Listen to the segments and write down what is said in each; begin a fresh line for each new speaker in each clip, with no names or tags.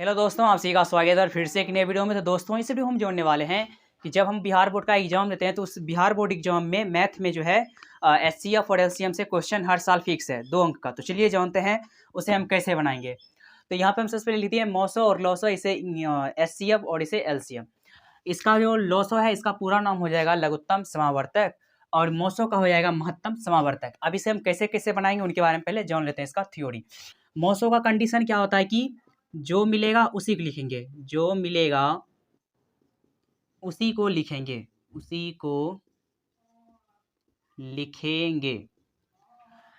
Hello दोस्तों, आप सभी का स्वागत है और फिर से एक नए वीडियो में। तो दोस्तों, इस वीडियो हम जोड़ने वाले हैं कि जब हम बिहार बोर्ड का एग्जाम देते हैं तो उस बिहार बोर्ड एग्जाम में मैथ में जो है एचसीएफ और एलसीएम से क्वेश्चन हर साल फिक्स है 2 अंक का। तो चलिए जानते हैं उसे हम कैसे बनाएंगे। तो यहाँ पे हम सबसे पहले लिखते हैं मौसो और लौसो, इसे एचसीएफ और इसे एलसीएम। इसका जो लौसो है इसका पूरा नाम हो जाएगा लघुत्तम समावर्तक और मौसो का हो जाएगा महत्तम समावर्तक। अब इसे हम कैसे कैसे बनाएंगे उनके बारे में पहले जान लेते हैं इसका थ्योरी। मौसो का कंडीशन क्या होता है कि जो मिलेगा उसी को लिखेंगे, जो मिलेगा उसी को लिखेंगे, उसी को लिखेंगे।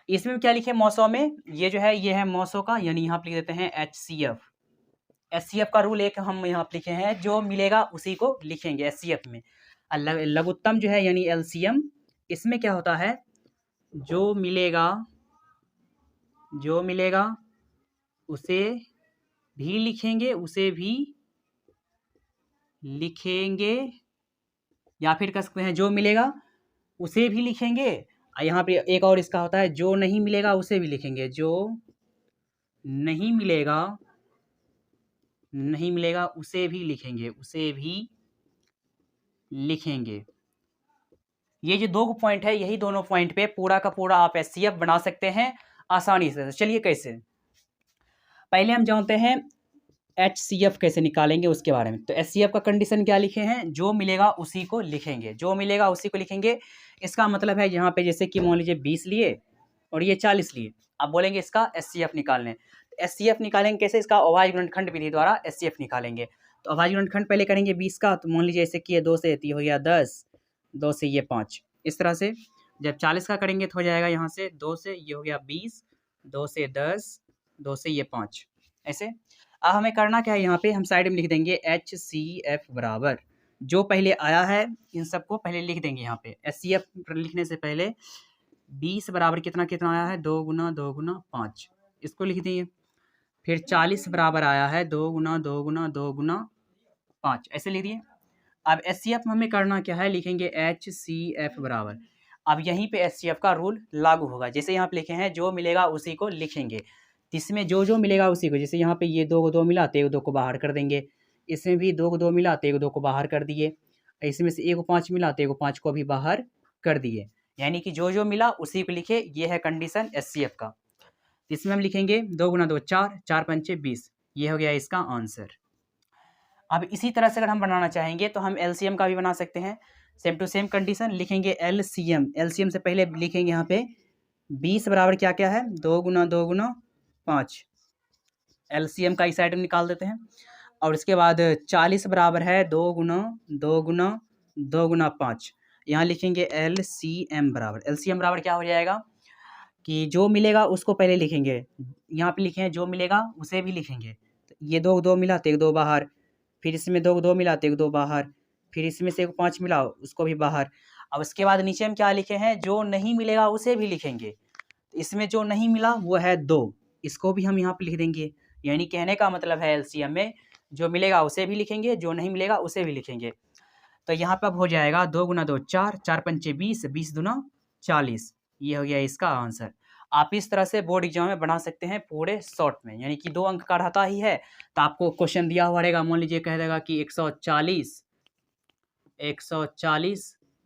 इसमें क्या लिखे मौसो में, ये जो है ये है मौसो का, यानी यहाँ पे लिख देते हैं एचसीएफ। एचसीएफ का रूल एक हम यहाँ पे लिखे हैं, जो मिलेगा उसी को लिखेंगे एचसीएफ में। लघुत्तम जो है यानी एलसीएम, इसमें क्या होता है जो मिलेगा उसे भी लिखेंगे, उसे भी लिखेंगे, या फिर कह सकते हैं जो मिलेगा उसे भी लिखेंगे। यहाँ पे एक और इसका होता है जो नहीं मिलेगा उसे भी लिखेंगे, जो नहीं मिलेगा उसे भी लिखेंगे, उसे भी लिखेंगे। ये जो दो पॉइंट है, यही दोनों पॉइंट पे पूरा का पूरा आप एचसीएफ बना सकते हैं आसानी से। चलिए कैसे, पहले हम जानते हैं एचसीएफ कैसे निकालेंगे उसके बारे में। तो एचसीएफ का कंडीशन क्या लिखे हैं, जो मिलेगा उसी को लिखेंगे, जो मिलेगा उसी को लिखेंगे। इसका मतलब है यहाँ पे जैसे कि मान लीजिए 20 लिए और ये 40 लिए, आप बोलेंगे इसका एचसीएफ निकालने। तो एचसीएफ निकालेंगे कैसे, इसका अभाज्य गुणनखंड विधि द्वारा एचसीएफ निकालेंगे। तो अभाज्य गुणनखंड पहले करेंगे 20 का, तो मान लीजिए ऐसे कि 2 से हो गया 10, 2 से ये 5, इस तरह से। जब 40 का करेंगे तो हो जाएगा यहाँ से 2 से ये हो गया 20, 2 से 10, 2 से ये 5, ऐसे। अब हमें करना क्या है, यहाँ पे हम साइड में लिख देंगे HCF बराबर जो पहले आया है इन सबको पहले लिख देंगे। यहाँ पे HCF लिखने से पहले 20 बराबर कितना कितना आया है, 2 गुना 2 गुना 5, इसको लिख देंगे। फिर 40 बराबर आया है 2 गुना 2 गुना 2 गुना 5, ऐसे लिख दिए। अब HCF में हमें करना क्या है, लिखेंगे HCF बराबर। अब यहीं पे HCF का रूल लागू होगा, जैसे यहाँ पे लिखे हैं जो मिलेगा उसी को लिखेंगे। इसमें जो मिलेगा उसी को, जैसे यहाँ पे ये 2 को 2 मिला तो 1 2 को बाहर कर देंगे, इसमें भी 2 को 2 मिला तो 1 2 को बाहर कर दिए, इसमें से 1 को 5 मिला तो 1 को 5 को भी बाहर कर दिए, यानी कि जो मिला उसी को लिखे। ये है कंडीशन HCF का। इसमें हम लिखेंगे 2 गुना 2 4, 4 पंचे 20, ये हो गया इसका आंसर। अब इसी तरह से अगर हम बनाना चाहेंगे तो हम एलसीएम का भी बना सकते हैं, सेम टू सेम कंडीशन। लिखेंगे एलसीएम से पहले लिखेंगे यहाँ पे 20 बराबर क्या क्या है, 2 गुना 2 गुना 5, एलसीएम का इस साइड में निकाल देते हैं। और इसके बाद 40 बराबर है 2 गुना 2 गुना 2 गुना 5, यहाँ लिखेंगे एलसीएम बराबर क्या हो जाएगा कि जो मिलेगा उसको पहले लिखेंगे, यहाँ पे लिखे हैं जो मिलेगा उसे भी लिखेंगे। तो ये 2 2 मिला तो 1 2 बाहर, फिर इसमें 2 2 मिला तो 1 2 बाहर, फिर इसमें से 1 5 मिला उसको भी बाहर। अब उसके बाद नीचे हम क्या लिखे हैं, जो नहीं मिलेगा उसे भी लिखेंगे। इसमें जो नहीं मिला वो है 2, इसको भी हम यहाँ पे लिख देंगे। यानी कहने का मतलब है एलसीएम में जो मिलेगा उसे भी लिखेंगे, जो नहीं मिलेगा उसे भी लिखेंगे। तो यहाँ पे अब हो जाएगा 2 गुना 2 4, 4 पंचे 20, 20 दूना 40, ये हो गया इसका आंसर। आप इस तरह से बोर्ड एग्जाम में बना सकते हैं पूरे शॉर्ट में, यानी कि 2 अंक का रहता ही है। तो आपको क्वेश्चन दिया हुआ रहेगा, मान लीजिए कह देगा कि 140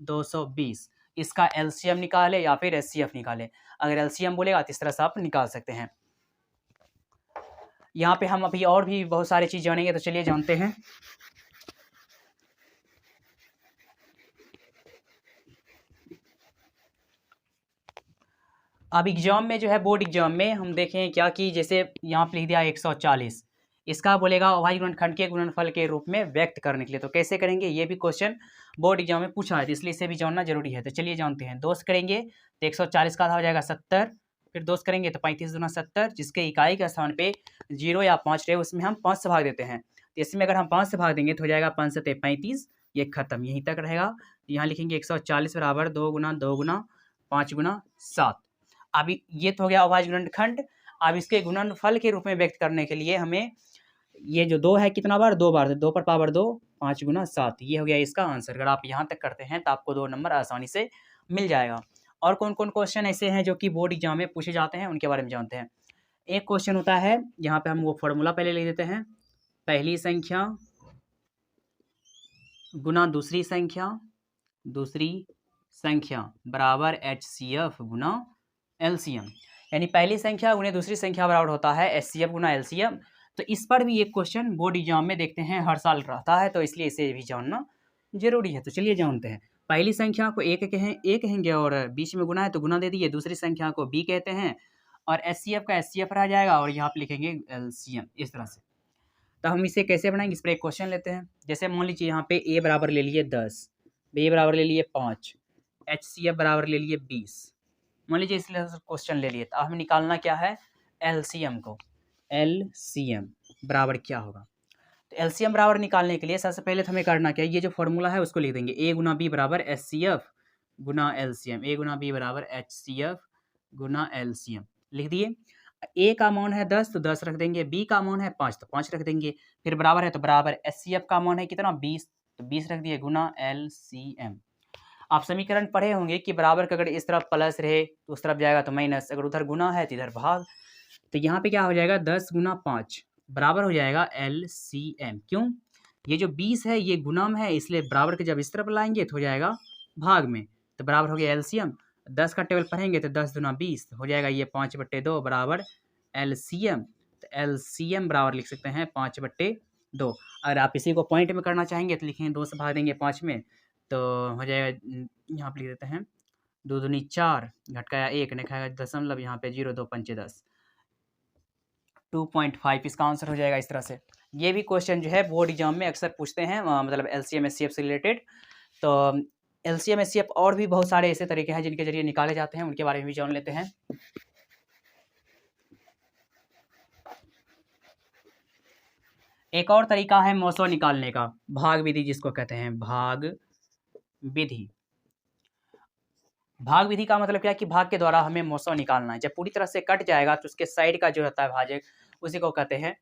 220, इसका एलसीएम निकाले या फिर एचसीएफ निकाले। अगर एलसीएम बोलेगा तो इस तरह से आप निकाल सकते हैं। यहाँ पे हम अभी और भी बहुत सारी चीज़ जानेंगे, तो चलिए जानते हैं। अब एग्जाम में जो है बोर्ड एग्जाम में हम देखें क्या कि जैसे यहाँ पे लिख दिया 140, इसका बोलेगा अभाज्य गुणनखंड के गुणनफल के रूप में व्यक्त करने के लिए। तो कैसे करेंगे, ये भी क्वेश्चन बोर्ड एग्जाम में पूछा है, तो इसलिए इसे भी जानना जरूरी है। तो चलिए जानते हैं। दोस्त करेंगे तो 140 का आधा हो जाएगा 70, फिर दोस्त करेंगे तो 35 दूना 70, जिसके इकाई के स्थान पे 0 या 5 रहे उसमें हम 5 से भाग देते हैं। तो इसमें अगर हम 5 से भाग देंगे तो हो जाएगा 5 सत्ते 35, ये खत्म, यहीं तक रहेगा। यहाँ लिखेंगे 140 बराबर 2 गुना 2 गुना 5 गुना 7। अब ये तो हो गया अभाज्य गुणनखंड। अब इसके गुणनफल के रूप में व्यक्त करने के लिए हमें ये जो 2 है कितना बार, 2 बार, 2 पर पावर 2, 5 गुना 7, ये हो गया इसका आंसर। अगर आप यहाँ तक करते हैं तो आपको 2 नंबर आसानी से मिल जाएगा। और कौन कौन क्वेश्चन ऐसे हैं जो कि बोर्ड एग्जाम में पूछे जाते हैं उनके बारे में जानते हैं। एक क्वेश्चन होता है, यहाँ पे हम वो फॉर्मूला पहले लिख देते हैं, पहली संख्या गुना दूसरी संख्या बराबर HCF गुना LCM, यानी पहली संख्या गुना दूसरी संख्या बराबर होता है HCF गुना LCM। तो इस पर भी एक क्वेश्चन बोर्ड एग्जाम में देखते हैं, हर साल रहता है, तो इसलिए इसे भी जानना जरूरी है। तो चलिए जानते हैं। पहली संख्या को ए कहेंगे और बीच में गुना है तो गुना दे दिए, दूसरी संख्या को बी कहते हैं और HCF का HCF रह जाएगा और यहाँ पे लिखेंगे LCM इस तरह से। तो हम इसे कैसे बनाएंगे, इस पर एक क्वेश्चन लेते हैं। जैसे मान लीजिए यहाँ पे ए बराबर ले लिए 10, बी बराबर ले लिए 5, HCF बराबर ले लिए 20, मान लीजिए इसलिए क्वेश्चन ले लिए। तो हमें निकालना क्या है, LCM को। LCM बराबर क्या होगा, तो LCM बराबर निकालने के लिए सबसे पहले तो हमें करना क्या है, ये जो फॉर्मूला है उसको लिख देंगे। A गुना बी बराबर HCF गुना LCM, A गुना बी बराबर HCF गुना LCM लिख दिए। A का मान है 10 तो 10 रख देंगे, B का मान है 5 तो 5 रख देंगे, फिर बराबर है तो बराबर HCF का मान है कितना 20 तो 20 रख दिए गुना LCM। आप समीकरण पढ़े होंगे कि बराबर का अगर इस तरफ प्लस रहे तो उस तरफ जाएगा तो माइनस, अगर उधर गुना है तो इधर भाग। तो यहाँ पे क्या हो जाएगा 10 गुना 5 बराबर हो जाएगा LCM। क्यों, ये जो 20 है ये गुणम है, इसलिए बराबर के जब इस तरफ लाएंगे तो हो जाएगा भाग में, तो बराबर हो गया LCM। 10 का टेबल पढ़ेंगे तो 10 दुना 20 हो जाएगा ये 5/2 बराबर LCM। तो LCM बराबर लिख सकते हैं 5/2। अगर आप इसी को पॉइंट में करना चाहेंगे तो लिखेंगे 2 से भाग देंगे 5 में, तो हो जाएगा, यहाँ पर लिख देते हैं 2 दूनी 4, घटकाया 1, नहीं खाएगा दशमलव, यहाँ पे 0 2 5 10, 2.5 इसका आंसर हो जाएगा। इस तरह से ये भी क्वेश्चन जो है बोर्ड एग्जाम में अक्सर पूछते हैं, मतलब LCM HCF से रिलेटेड। तो LCM HCF और भी बहुत सारे ऐसे तरीके हैं जिनके जरिए निकाले जाते हैं, उनके बारे में भी जान लेते हैं। एक और तरीका है मौसो निकालने का, भाग विधि जिसको कहते हैं, भाग विधि। भाग विधि का मतलब क्या है कि भाग के द्वारा हमें मौसो निकालना है। जब पूरी तरह से कट जाएगा तो उसके साइड का जो होता है भाजक, उसी को कहते हैं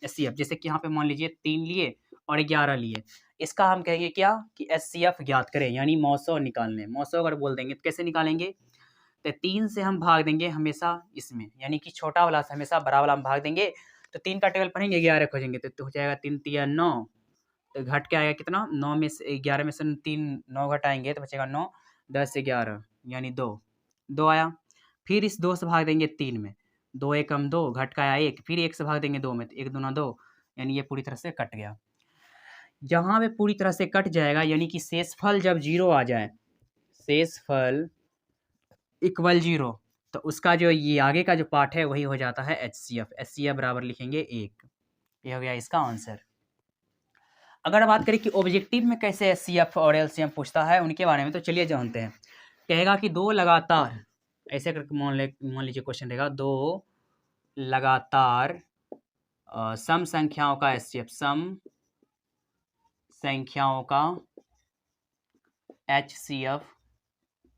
HCF। जैसे कि यहाँ पे मान लीजिए 3 लिए और 11 लिए, इसका हम कहेंगे क्या कि HCF ज्ञात करें, यानी मौसो निकालने। मौसो अगर बोल देंगे तो कैसे निकालेंगे, तो 3 से हम भाग देंगे हमेशा इसमें, यानी कि छोटा वाला से हमेशा बड़ा वाला हम भाग देंगे। तो 3 का टेबल पढ़ेंगे 11 खोजेंगे तो हो जाएगा 3 तिया 9, तो घट के आएगा कितना, 9 में से 11 में से 3 9 घटाएंगे तो बचेगा 9, 10 से 11 यानी 2 आया। फिर इस 2 से भाग देंगे 3 में, 2 एकम 2, घट का आया 1, फिर 1 से भाग देंगे 2 में तो 1 दूना 2, यानी ये पूरी तरह से कट गया। जहाँ पे पूरी तरह से कट जाएगा यानी कि शेषफल जब 0 आ जाए, शेषफल इक्वल 0, तो उसका जो ये आगे का जो पार्ट है वही हो जाता है HCF। HCF बराबर लिखेंगे 1, ये हो गया इसका आंसर। अगर बात करें कि ऑब्जेक्टिव में कैसे HCF और LCM पूछता है उनके बारे में, तो चलिए जानते हैं। कहेगा कि 2 लगातार, ऐसे करके मान लीजिए क्वेश्चन रहेगा, 2 लगातार सम संख्याओं का HCF, सम संख्याओं का HCF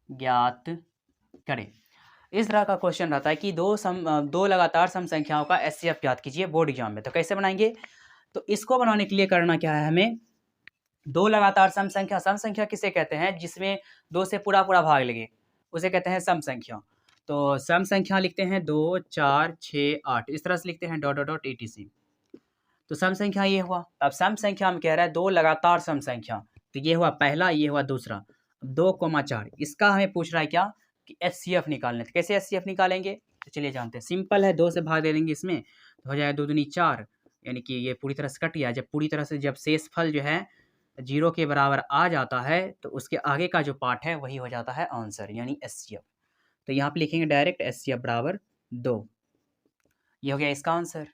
ज्ञात करें। इस तरह का क्वेश्चन रहता है कि 2 लगातार सम संख्याओं का HCF ज्ञात कीजिए बोर्ड एग्जाम में। तो कैसे बनाएंगे, तो इसको बनाने के लिए करना क्या है, हमें 2 लगातार सम संख्या किसे कहते हैं, जिसमें 2 से पूरा भाग लगे उसे कहते हैं सम संख्या। तो सम संख्या लिखते हैं 2 4 6 8, इस तरह से लिखते हैं डॉट डॉट डॉट etc। तो सम संख्या ये हुआ। अब सम संख्या हम कह रहा है 2 लगातार सम संख्या, तो ये हुआ पहला, ये हुआ दूसरा। 2,4 इसका हमें पूछ रहा है क्या कि HCF निकालने। तो कैसे HCF निकालेंगे, तो चलिए जानते हैं। सिंपल है, 2 से भाग दे देंगे इसमें तो हो जाएगा 2 दूनी 4, यानी कि ये पूरी तरह से कट गया। जब पूरी तरह से जब शेषफल जो है 0 के बराबर आ जाता है तो उसके आगे का जो पार्ट है वही हो जाता है आंसर, यानी HCF। तो यहाँ पे लिखेंगे डायरेक्ट HCF बराबर 2, ये हो गया इसका आंसर।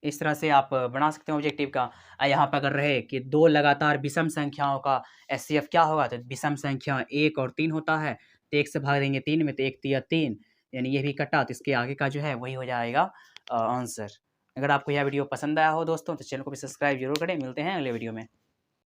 इस तरह से आप बना सकते हैं ऑब्जेक्टिव का। यहाँ पर अगर रहे कि 2 लगातार विषम संख्याओं का HCF क्या होगा, तो विषम संख्या 1 और 3 होता है, तो 1 से भाग देंगे 3 में तो 1 तिया 3, यानी ये भी कटा, तो इसके आगे का जो है वही हो जाएगा आंसर। अगर आपको यह वीडियो पसंद आया हो दोस्तों तो चैनल को भी सब्सक्राइब जरूर करें। मिलते हैं अगले वीडियो में।